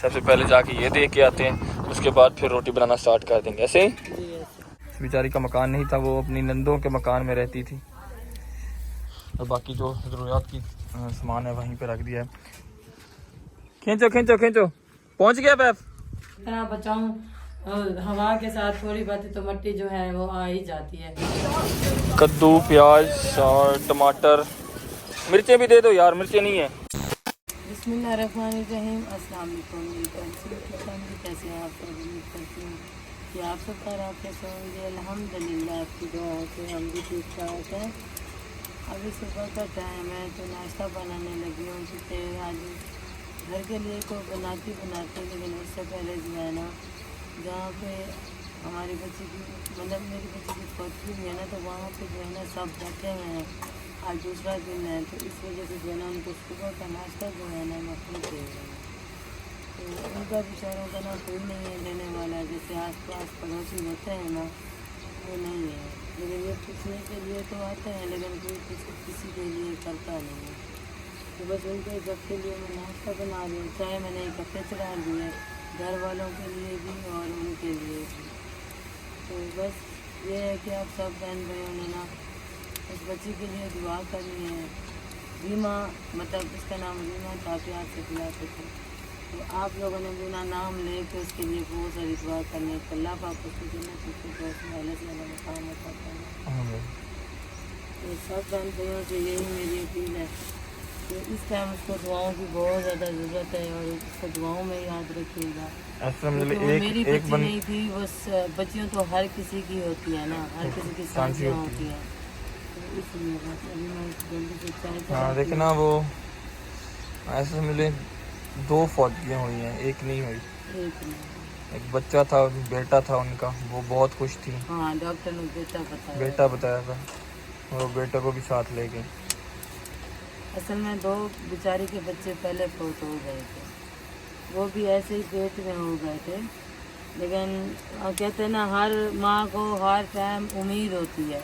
सबसे पहले जाके ये देख के आते हैं, उसके बाद फिर रोटी बनाना स्टार्ट कर देंगे। ऐसे बेचारी का मकान नहीं था, वो अपनी नंदों के मकान में रहती थी और बाकी जो ज़रूरत की सामान है वहीं पे रख दिया है। खींचो खींचो खींचो, पहुंच गया पैप। इतना बचाऊं, हवा के साथ थोड़ी बातें तो मिट्टी जो है वो आ ही जाती है। कद्दू, प्याज और टमाटर, मिर्चें भी दे दो यार, मिर्चें नहीं है। बिस्मिल्लाहिर्रहमानिर्रहीम। अस्सलाम वालेकुम। कैसे हैं आप सब? उम्मीद करती हूँ कि आप सब खैरियत से होंगे। अल्हम्दुलिल्लाह आपकी दुआ से हम भी ठीक ठाक हैं। अभी सुबह का टाइम है तो नाश्ता बनाने लगी हूँ क्योंकि आज घर के लिए को बनाती लेकिन उससे पहले जो है ना, जहाँ पे हमारी बच्ची की मतलब मेरी बच्ची की फौजी हुई है ना, तो वहाँ पे जो है ना सब बैठे हुए हैं। आज दूसरा दिन है तो इस वजह से जो है ना उनको सुबह का नाश्ता जो है ना मखरूफ दे रहे हैं। तो उनका बेचारों का ना कोई नहीं है देने वाला, जैसे आस पास पड़ोसी होते हैं ना, वो नहीं है। लेकिन ये पूछने के लिए तो आते हैं लेकिन कोई किसी के लिए करता नहीं है। तो बस उनके सबके लिए मैं नाश्ता बना रही हूँ। चाय मैंने इकट्ठे चढ़ा दिए, घर वालों के लिए भी और उनके लिए भी। तो बस ये है कि आप सब बहन भाइयों ने ना उस बच्ची के लिए दुआ करनी है। रीमा, मतलब उसका नाम रीमा था, प्यार से बुलाते थे। तो आप लोगों ने बिना नाम ले के उसके लिए बहुत सारी दुआ करनी है। अल्लाह पाक उसको जन्नत के वाले से काम होता है। तो सब बहन भाइयों से यही मेरी अपील है कि इस टाइम उसको दुआओं की बहुत ज़्यादा ज़रूरत है और उसको दुआओं में याद रखिएगा। मेरी बच्ची नहीं थी, बस बच्चियों तो हर किसी की होती है ना, हर किसी की सांसियाँ होती है। तो इसलिए बस अभी मैं जल्दी से चाय। हाँ देखे ना, वो ऐसे मिले दो फौजियाँ हुई हैं, एक नहीं हुई। एक बच्चा था, बेटा था उनका, वो बहुत खुश थी। हाँ, डॉक्टर ने बेटा बताया था, वो बेटे को भी साथ ले गई। असल में दो बेचारी के बच्चे पहले फोत हो गए थे, वो भी ऐसे ही पेट में हो गए थे। लेकिन कहते हैं ना, हर माँ को हर टाइम उम्मीद होती है।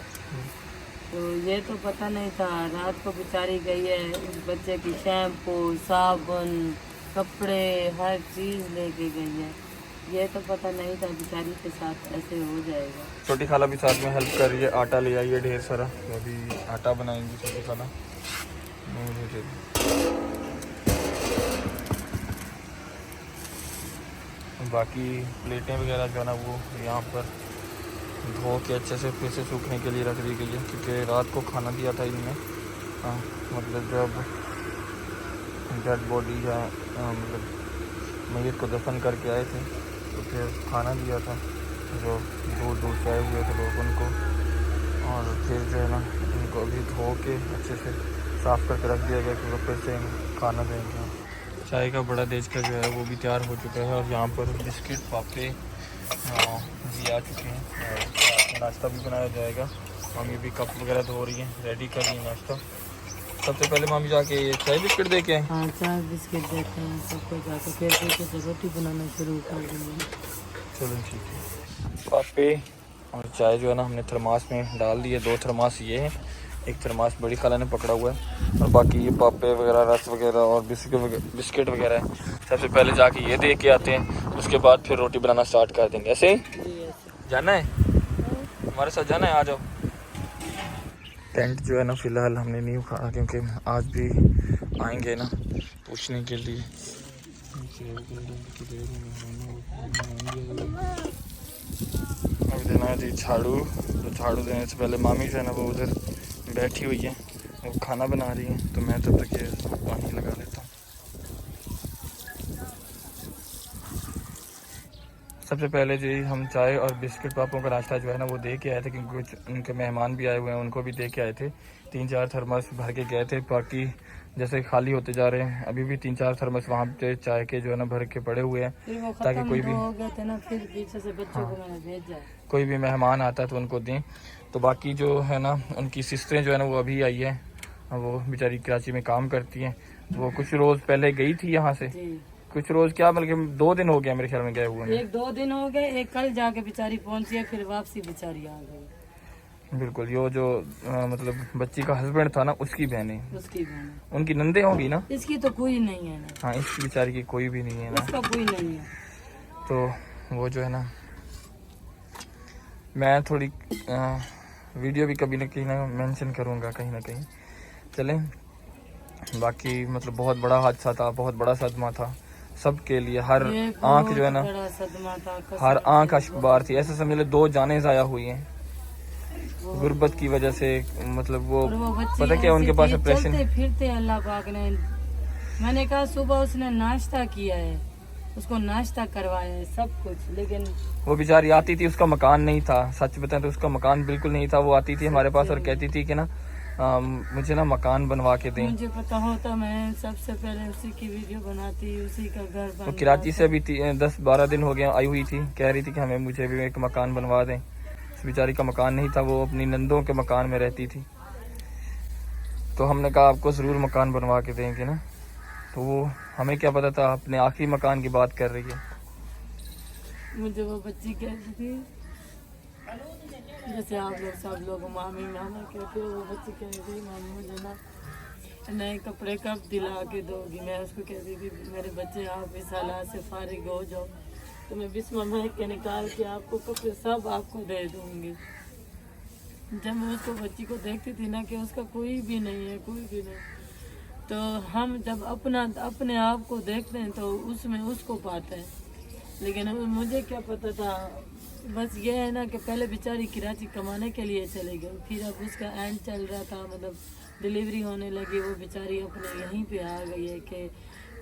तो ये तो पता नहीं था, रात को बेचारी गई है उस बच्चे की शैम्पू, साबुन, कपड़े, हर चीज़ लेके गई है। ये तो पता नहीं था बेचारी के साथ ऐसे हो जाएगा। छोटी खाला भी साथ में हेल्प कर रही है, आटा ले आई है ढेर सारा, तो अभी आटा बनाएंगी छोटी खाला। बाकी प्लेटें वगैरह जो है ना वो यहाँ पर धो के अच्छे से फिर से सूखने के लिए रख दी गई है, क्योंकि रात को खाना दिया था इनमें। मतलब जब डेड बॉडी या मतलब मैयत को दफन करके आए थे तो फिर खाना दिया था जो दूर दूर से आए हुए थे लोग उनको, और फिर जो है ना इनको अभी धो के अच्छे से साफ़ करके रख दिया गया क्योंकि फिर से खाना देंगे। चाय का बड़ा देज का जो है वो भी तैयार हो चुका है और यहाँ पर बिस्किट पापे जी आ चुके हैं और नाश्ता भी बनाया जाएगा। मम्मी भी कप वगैरह धो रही हैं, रेडी कर रही हैं नाश्ता। सबसे पहले मम्मी जाके चाय बिस्किट दे के आए। हाँ, चाय बिस्किट देते हैं सबको जाके, फिर रोटी बनाना शुरू कर देंगे। चलो ठीक है। पापे और चाय जो है ना हमने थर्मास में डाल दिए, 2 थर्मास ये हैं, एक थर्मास बड़ी खाला ने पकड़ा हुआ है और बाकी ये पापे वगैरह, रस वगैरह और बिस्किट वगैरह है। सबसे पहले जाके ये दे के आते हैं, उसके बाद फिर रोटी बनाना स्टार्ट कर देंगे। ऐसे जाना है, हमारे साथ जाना है, आ जाओ। टेंट जो है ना फ़िलहाल हमने नहीं उखाड़ा क्योंकि आज भी आएंगे ना पूछने के लिए। अब देना है जी झाड़ू, तो झाड़ू देने से पहले मामी जो है ना वो उधर बैठी हुई है, वो खाना बना रही है, तो मैं तब तक ये पानी लगा लेता हूँ। सबसे पहले जी हम चाय और बिस्किट पापों का नाश्ता जो है ना वो दे के आए थे, क्योंकि कुछ उनके मेहमान भी आए हुए हैं, उनको भी दे के आए थे। 3-4 थर्मस भर के गए थे, बाकी जैसे खाली होते जा रहे हैं। अभी भी 3-4 थर्मस वहाँ पे चाय के जो है ना भर के पड़े हुए हैं, ताकि कोई भी हो गए थे ना, फिर पीछे से बच्चों को मैंने भेजा, कोई भी मेहमान आता है तो उनको दें। तो बाकी जो है ना उनकी सिस्टरें जो है ना वो अभी आई है, वो बेचारी कराची में काम करती हैं, वो कुछ रोज़ पहले गई थी यहाँ से, कुछ रोज़ क्या बल्कि 2 दिन हो गया मेरे ख्याल में गए हुए हैं। 1-2 दिन हो गए, एक कल जाके बेचारी पहुंची है, फिर वापसी बेचारी आ गई। बिल्कुल। यो जो मतलब बच्ची का हस्बैंड था ना, उसकी बहन है, उसकी बहन है। उनकी नंदे होंगी ना। इसकी तो कोई नहीं है ना। हाँ, इसकी बेचारी की कोई भी नहीं है ना। इसका कोई नहीं है। तो वो जो है ना, मैं थोड़ी वीडियो भी कभी ना कहीं ना मेंशन करूँगा कहीं ना कहीं। चलें, बाकी मतलब बहुत बड़ा हादसा था, बहुत बड़ा सदमा था सबके लिए। हर ये आंख जो है ना, बहुत बड़ा सदमा था, कसम हर से आंख अश्कबार थी। ऐसे समझ लो 2 जानें ज़ाया हुई हैं गुर्बत की वजह से। मतलब वो और वो बच्ची पता क्या उनके पास ऐसी थी, ऑपरेशन। चलते फिरते अल्लाह पाक ने, मैंने कहा सुबह उसने नाश्ता किया है, उसको नाश्ता करवाया है, सब कुछ, लेकिन वो बेचारी आती थी, उसका मकान नहीं था। सच बताएं तो उसका मकान बिल्कुल नहीं था। वो आती थी हमारे पास और कहती थी कि ना मुझे ना मकान बनवा के दें। मुझे पता होता मैं सबसे पहले उसी की वीडियो बनाती, उसी का घर वो बनवाता। कराची से भी 10-12 दिन हो गए आई हुई थी, कह रही थी कि हमें मुझे भी एक मकान बनवा दें। उस बेचारी का मकान नहीं था, वो अपनी नंदों के मकान में रहती थी। तो हमने कहा आपको ज़रूर मकान बनवा के देंगे ना। तो वो हमें क्या पता था अपने आखिरी मकान की बात कर रही है। मुझे वो बच्ची कहती थी, जैसे आप लोग सब लोग मामी मामा कहते हो, वो बच्ची कहती थी मामी मुझे ना नए कपड़े कब दिला के दोगी। मैं उसको कहती थी मेरे बच्चे आप इस हालात से फारिग हो जाओ तो मैं बिस्मा महक के निकाल के आपको कपड़े सब आपको दे दूंगी। जब मैं उसको बच्ची को देखती थी ना कि उसका कोई भी नहीं है, कोई भी नहीं, तो हम जब अपने आप को देखते हैं तो उसमें उसको पाते हैं। लेकिन मुझे क्या पता था, बस ये है ना कि पहले बेचारी कराची कमाने के लिए चले गई, फिर अब उसका एंड चल रहा था, मतलब डिलीवरी होने लगी, वो बेचारी अपने यहीं पे आ गई है कि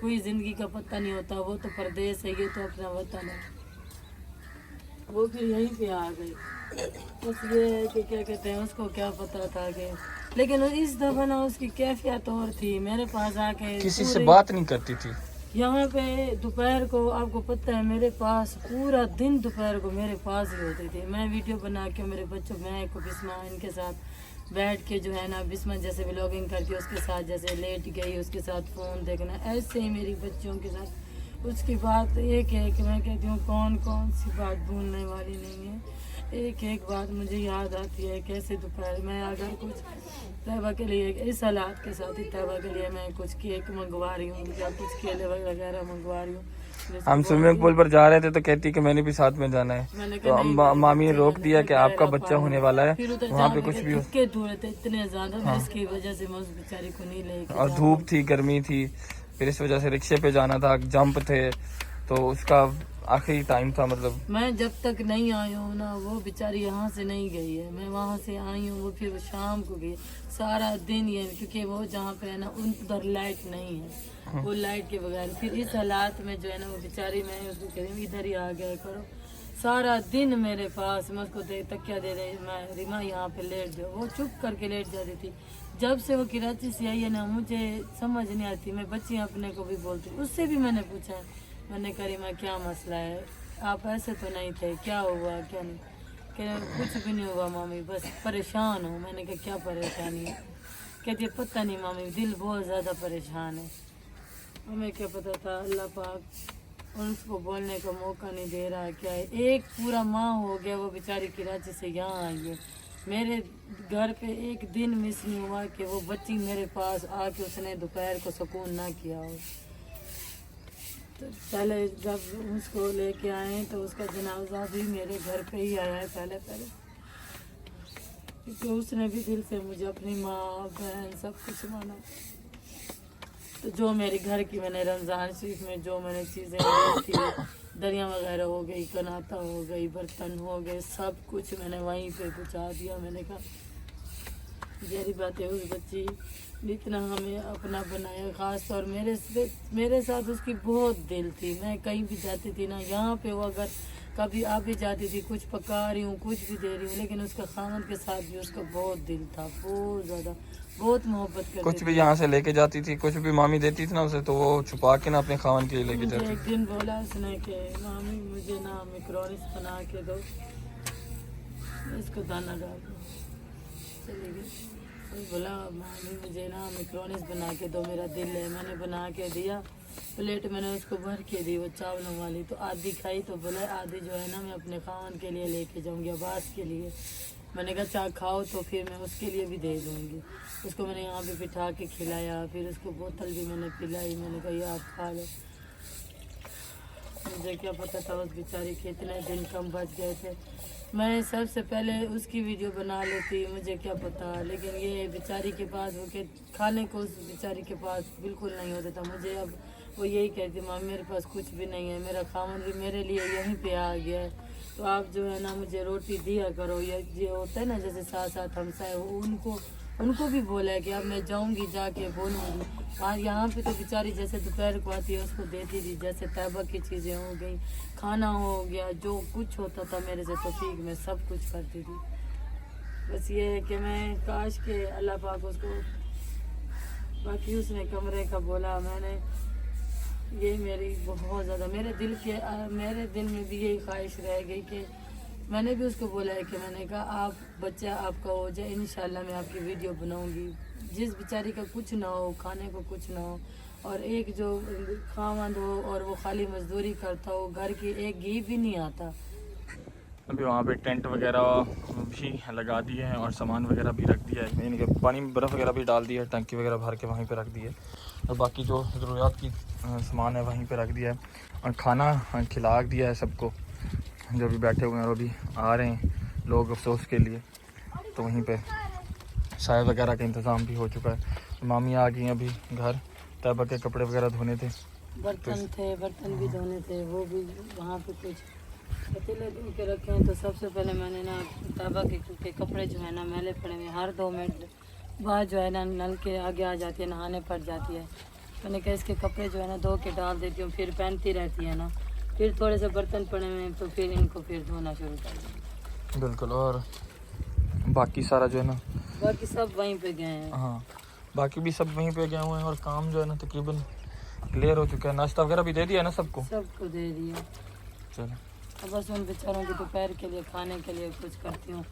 कोई ज़िंदगी का पता नहीं होता। वो तो परदेश है, ये तो अपना वतन है, वो फिर यहीं पे आ गई। बस ये है कि क्या कहते हैं, उसको क्या पता था कि, लेकिन इस दफ़ा ना उसकी कैफियत और थी। मेरे पास आके किसी से बात नहीं करती थी। यहाँ पे दोपहर को, आपको पता है मेरे पास पूरा दिन दोपहर को मेरे पास ही होते थे। मैं वीडियो बना के मेरे बच्चों, मैं को बिस्मा इनके साथ बैठ के जो है ना, बिस्मा जैसे व्लॉगिंग करती है उसके साथ, जैसे लेट गई उसके साथ फ़ोन देखना, ऐसे ही मेरी बच्चों के साथ। उसकी बात एक है कि मैं कहती हूँ कौन कौन सी बात भूलने वाली नहीं है। एक एक बात मुझे याद आती है, कैसे दोपहर में अगर कुछ तैबा के लिए, इस हालात के साथ ही तैबा के लिए मैं कुछ केक मंगवा रही हूँ या कुछ केले वगैरह मंगवा रही हूँ। हम स्विमिंग पूल पर जा रहे थे तो कहती कि मैंने भी साथ में जाना है। मैंने तो कहा नहीं, मामी ने रोक दिया कि आपका बच्चा होने वाला है, फिर उधर वहाँ पे कुछ भी हो। धक्के धुए थे इतने ज्यादा, मैं इसकी वजह से मैं उस बेचारी को नहीं लेके और धूप थी, गर्मी थी, फिर इस वजह से रिक्शे पे जाना था, जंप थे, तो उसका आखिरी टाइम था। मतलब मैं जब तक नहीं आई हूँ ना, वो बेचारी यहाँ से नहीं गई है। मैं वहाँ से आई हूँ, वो फिर वो शाम को गई, सारा दिन ये, क्योंकि वो जहाँ पे है ना उधर लाइट नहीं है, वो लाइट के बगैर। फिर इस हालात में जो है ना वो बेचारी, मैं उसको कह रही इधर ही आ गया करो, सारा दिन मेरे पास। मैं उसको तकिया दे रही, मैं रिमा यहाँ पे लेट जाओ, वो चुप करके लेट जाती थी। जब से वो कराची से आई है ना, मुझे समझ नहीं आती। मैं बच्ची अपने को भी बोलती, उससे भी मैंने पूछा, मैंने कहा रिमा क्या मसला है, आप ऐसे तो नहीं थे, क्या हुआ क्या नहीं। कह कुछ भी नहीं हुआ मामी, बस परेशान हूँ। मैंने कहा क्या परेशानी है, कहती है पता नहीं मामी, दिल बहुत ज़्यादा परेशान है। हमें क्या पता था, अल्लाह पाक उनको बोलने का मौका नहीं दे रहा है। क्या है, एक पूरा माह हो गया वो बेचारी कराची से यहाँ आई है, मेरे घर पे एक दिन मिस नहीं हुआ कि वो बच्ची मेरे पास आके उसने दोपहर को सुकून ना किया हो। तो पहले जब उसको लेके आए तो उसका जनाजा भी मेरे घर पे ही आया है पहले, क्योंकि उसने भी दिल से मुझे अपनी माँ बहन सब कुछ माना। तो जो मेरे घर की मैंने रमज़ान शरीफ में जो मैंने चीज़ें ली थी, दरिया वगैरह हो गई, कनाता हो गई, बर्तन हो गए, सब कुछ मैंने वहीं पे पहुँचा दिया। मैंने कहा जहरी बात है, उस बच्ची इतना हमें अपना बनाया, ख़ास तौर मेरे साथ उसकी बहुत दिल थी। मैं कहीं भी जाती थी ना, यहाँ पे वो अगर कभी आ भी जाती थी, कुछ पका रही हूँ, कुछ भी दे रही हूँ, लेकिन उसका खामन के साथ भी उसका बहुत दिल था, बहुत ज़्यादा, बहुत मोहब्बत करती कुछ भी यहाँ से लेके जाती थी, कुछ भी मामी देती थी ना उसे, तो वो छुपा के ना अपने खावन के लिए लेके मुझे जाती एक दिन बोला उसने कि मामी मुझे ना मैक्रोनीस बना के दो, इसको दाना डाल दो। चली गई, तो बोला मामी मुझे ना मैक्रोनीस बना के दो, मेरा दिल है। मैंने बना के दिया, प्लेट मैंने उसको भर के दी वो चावलों वाली, तो आधी खाई, तो बोला आधी जो है ना मैं अपने खावन के लिए लेके जाऊंगी, अब्बास के लिए। मैंने कहा चाय खाओ तो फिर मैं उसके लिए भी दे दूँगी। उसको मैंने यहाँ पे बिठा के खिलाया, फिर उसको बोतल भी मैंने पिलाई। मैंने कहा ये आप खा लो। मुझे क्या पता था उस बेचारी के इतने दिन कम बच गए थे। मैं सबसे पहले उसकी वीडियो बना लेती, मुझे क्या पता। लेकिन ये बेचारी के पास वो के खाने को उस बेचारी के पास बिल्कुल नहीं होता था। मुझे अब वो यही कहती, माँ मेरे पास कुछ भी नहीं है, मेरा खावन भी मेरे लिए यहीं पे आ गया है, तो आप जो है ना मुझे रोटी दिया करो। या ये होता है ना जैसे साथ साथ हमसाए, वो उनको भी बोला है कि अब मैं जाऊंगी जाके बोलूँगी। और यहाँ पे तो बेचारी जैसे दोपहर को आती है उसको देती थी, जैसे तैबा की चीज़ें हो गई, खाना हो गया, जो कुछ होता था मेरे से तौफीक में सब कुछ करती थी। बस ये है कि मैं काश के अल्लाह पाक उसको, बाकी उसने कमरे का बोला, मैंने ये मेरी बहुत ज़्यादा मेरे दिल में भी यही ख्वाहिश रह गई कि मैंने भी उसको बोला है कि मैंने कहा आप बच्चा आपका हो जाए, इंशाल्लाह मैं आपकी वीडियो बनाऊंगी। जिस बेचारी का कुछ ना हो, खाने को कुछ ना हो, और एक जो खावंद हो और वो खाली मजदूरी करता हो, घर की एक घी भी नहीं आता। अभी वहाँ पे टेंट वगैरह भी लगा दिए हैं और सामान वगैरह भी रख दिया है, यानी कि पानी में बर्फ़ वगैरह भी डाल दी है, टंकी वगैरह भर के वहीं पे रख दी है, और बाकी जो ज़रूरियात की सामान है वहीं पे रख दिया है, और खाना खिला दिया है सबको। जो भी बैठे हुए हैं और अभी आ रहे हैं लोग अफसोस के लिए, तो वहीं पे चाय वगैरह का इंतज़ाम भी हो चुका है। मामी आ गई अभी घर, तैबा के कपड़े वगैरह धोने थे, बर्तन भी धोने थे, वो भी वहाँ पे कुछ पतीले धो के रखे हैं। तो सबसे पहले मैंने ना तैबा के कपड़े जो है ना मैले पड़े हुए, हर 2 मिनट बाद जो है ना नल के आगे आ जाती है, नहाने पड़ जाती है। मैंने कहा इसके कपड़े जो है ना धो के डाल देती हूँ, फिर पहनती रहती है ना, फिर थोड़े से बर्तन पड़े हुए हैं तो फिर इनको फिर धोना शुरू कर देंगे। बिल्कुल। और बाकी सारा जो है ना, बाकी सब वहीं पे गए हैं। हाँ बाकी भी सब वहीं पे गए हुए हैं, और काम जो है ना तकरीबन क्लियर हो चुका है। नाश्ता वगैरह भी दे दिया है ना सबको दे दिया। चलो अब बस उन बेचारों के दोपहर के लिए खाने के लिए कुछ करती हूँ।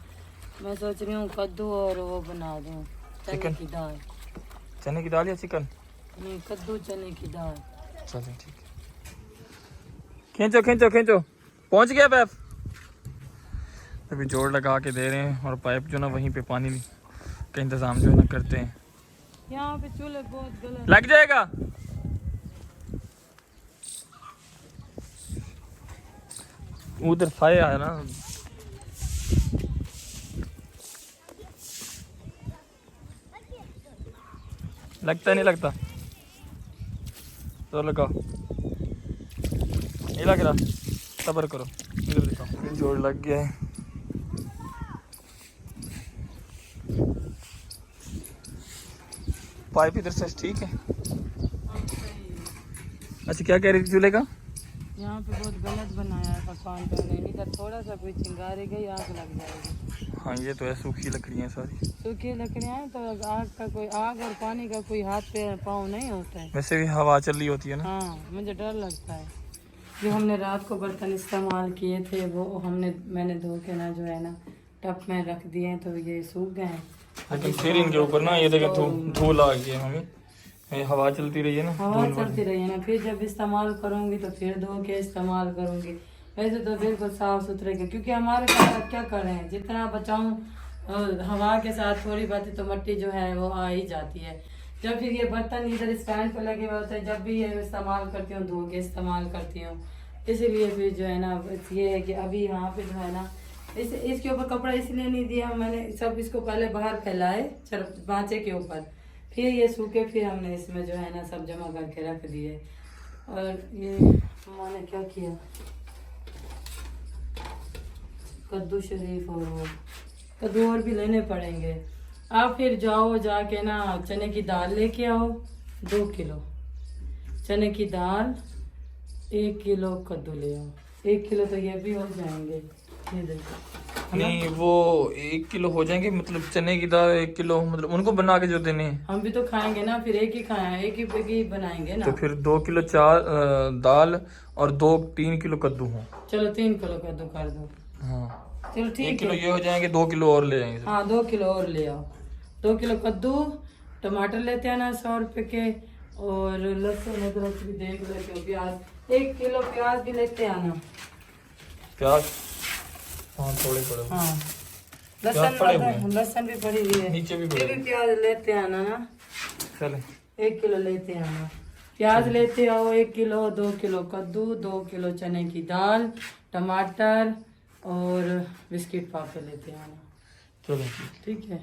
मैं सोच रही हूँ कद्दू और वो बना दूँ, चने की दाल। चने की दाल या चिकन? नहीं, कद्दू चने की दाल। चलो ठीक है। खींचो खींचो खींचो, पहुंच गया पाइप। अभी जोड़ लगा के दे रहे हैं, और पाइप जो ना वहीं पे पानी का इंतज़ाम जो है ना करते हैं। यहाँ पे चूल्हे बहुत गलत लग जाएगा। उधर साया है ना, लगता नहीं लगता तो लगाओ, नहीं लग रहा, सब्र करो। इधर दिखाओ, जोड़ लग गया है। पाइप इधर से ठीक है। अच्छा क्या कह रही थी चूल्हे का? यहाँ पे बहुत गलत बनाया है मकान पे, नहीं तो थोड़ा सा कोई चिंगारी गई आग लग जाएगी। हाँ ये तो है, सूखी लकड़ियाँ सारी। सूखी लकड़ियाँ हैं तो आग और पानी का कोई हाथ पे पाँव नहीं होता है। वैसे भी हवा चल रही होती है ना। हाँ मुझे डर लगता है। जो हमने रात को बर्तन इस्तेमाल किए थे वो मैंने धो के ना जो है ना टब में रख दिए हैं, तो ये सूख गए हैं। लेकिन फिर इनके ऊपर ना ये देखो धूल आ गई है मम्मी, हवा चलती रही है ना, हवा चलती रही है ना, फिर जब इस्तेमाल करूँगी तो फिर धो के इस्तेमाल करूँगी। वैसे तो बिल्कुल साफ सुथरे के, क्योंकि हमारे पास क्या करें, जितना बचाऊँ हवा के साथ थोड़ी बातें तो मिट्टी जो है वो आ ही जाती है। जब फिर ये बर्तन इधर स्टैंड पे लगे हुए होते हैं, जब भी ये इस्तेमाल करती हूँ धो के इस्तेमाल करती हूँ। इसीलिए फिर जो है ना ये है कि अभी यहाँ पे जो है ना इसके ऊपर कपड़ा इसलिए नहीं दिया मैंने, सब इसको पहले बाहर फैलाए बाँचे के ऊपर, फिर ये सूखे, फिर हमने इसमें जो है ना सब जमा करके रख दिए। और ये मैंने क्या किया, कद्दू शरीफ और वो कद्दू और भी लेने पड़ेंगे। आप फिर जाओ जाके ना चने की दाल लेके आओ 2 किलो, चने की दाल 1 किलो, कद्दू ले आओ 1 किलो, तो ये भी हो जाएंगे। ये देखो नहीं वो 1 किलो हो जाएंगे, मतलब चने की दाल 1 किलो, मतलब उनको बना के जो देने हैं। हम भी तो खाएंगे ना, फिर एक ही बनाएंगे ना। तो फिर 2 किलो दाल और 2-3 किलो कद्दू हो। चलो 3 किलो कद्दू कर दो। हाँ चलो 1 ठीक किलो है। ये हो जाएंगे, 2 किलो और ले जाएंगे। हाँ 2 किलो और ले आओ, 2 किलो कद्दू, टमाटर लेते हैं ना 100 रुपए के, और लहसुन अदरक भी देख लेते हो, प्याज 1 किलो प्याज भी लेते हैं ना। प्याज हाँ थोड़े थोड़े। हाँ लहसुन भी पड़ी हुई है, नीचे भी फिर भी प्याज लेते आना ना, चले 1 किलो लेते आना प्याज, लेते आओ 1 किलो, 2 किलो कद्दू, 2 किलो चने की दाल, टमाटर और बिस्किट पापड़ लेते आना। चले ठीक है,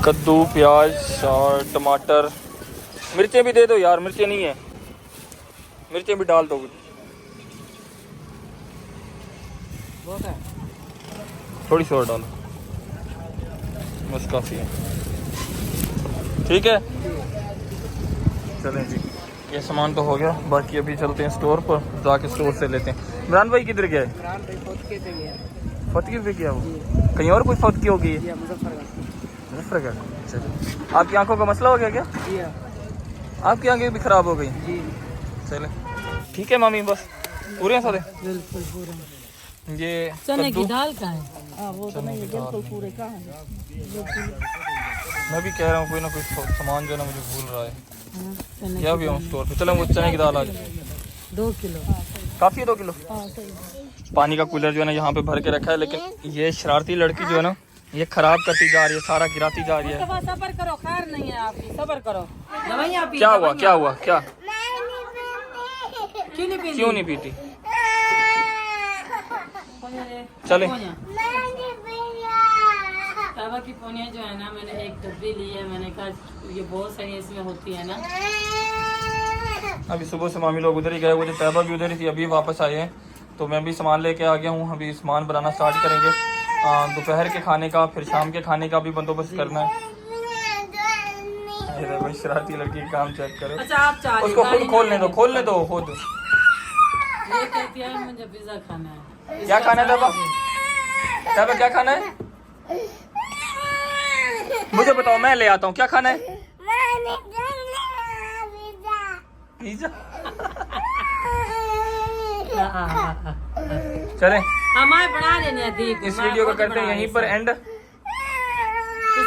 कद्दू, प्याज और टमाटर, मिर्चें भी दे दो यार, मिर्चें नहीं है, मिर्चें भी डाल दो। बहुत है, थोड़ी सी और डालो, बस काफ़ी है। ठीक है, चलें जी, ये सामान तो हो गया, बाकी अभी चलते हैं स्टोर पर, जाके स्टोर से लेते हैं। इमरान भाई किधर गया है? फतकी पे गया वो, कहीं और कोई फतकी हो गई है? मुजफ्फरगढ़। चलिए, आपकी आंखों का मसला हो गया क्या? आपकी आंखें भी खराब हो गई? चले ठीक है मामी, बस पूरे हैं सारे। बिल्कुल पूरा। ये चने की कद्दू, दाल का है, वो तो नहीं, बिल्कुल पूरे का है। मैं भी कह रहा हूँ कोई ना कोई सामान जो है ना मुझे भूल रहा है, चने क्या भी हम स्टोर पे। चलो वो चने की दाल आ जाए, 2 किलो। काफ़ी है 2 किलो। पानी का कूलर जो है ना यहाँ पे भर के रखा है, लेकिन ये शरारती लड़की जो है ना, ये खराब करती जा रही है, सारा गिराती जा रही है। सबर करो, खैर नहीं है आपकी, सबर करो। दवाइयाँ पी। क्या हुआ, क्या हुआ, क्या? क्यों नहीं पीती? चले ताबा की पोनिया जो है ना, मैंने एक डब्बी ली है, मैंने कहा ये बहुत सही इसमें होती है ना। अभी सुबह से मामी लोग उधर ही गए, वो जो तैबा भी उधर ही थी, अभी वापस आए हैं, तो मैं भी सामान लेके आ गया हूँ। अभी सामान बनाना स्टार्ट करेंगे, दोपहर के खाने का, फिर शाम के खाने का भी बंदोबस्त करना है। भाई शरारती लड़की का काम चेक करो। अच्छा, आप चाह उसको खुद खोलने दो, खोलने दो खुद। ये कहती है मुझे पिज्जा खाना है। क्या खाना है तैबा? तैबा क्या खाना है? मुझे बताओ, मैं ले आता हूँ। क्या खाना है? पिज्जा। चले, हमारे बना देने दी। इस वीडियो को करते हैं यहीं पर एंड। इस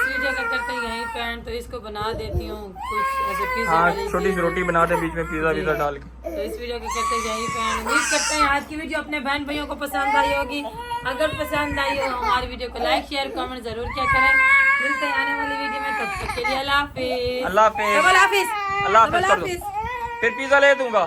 वीडियो का करते हैं यहीं पे एंड। तो इसको बना देती हूँ कुछ ऐसे पिज्जा हाँ, वाली छोटी सी रोटी बना दे, बीच में पिज्जा विज़ा डाल के। तो इस वीडियो को करते हैं यहीं पे एंड। उम्मीद करते हैं आज की वीडियो अपने बहन भाइयों को पसंद आई होगी। अगर पसंद आई हो हमारी वीडियो को लाइक शेयर कमेंट जरूर किया करें। मिलते हैं आने वाली वीडियो में, तब तक के लिए अल्लाह हाफिज। अल्लाह हाफिज। अल्लाह हाफिज। अल्लाह हाफिज कर दो, फिर पिज्जा ले दूंगा।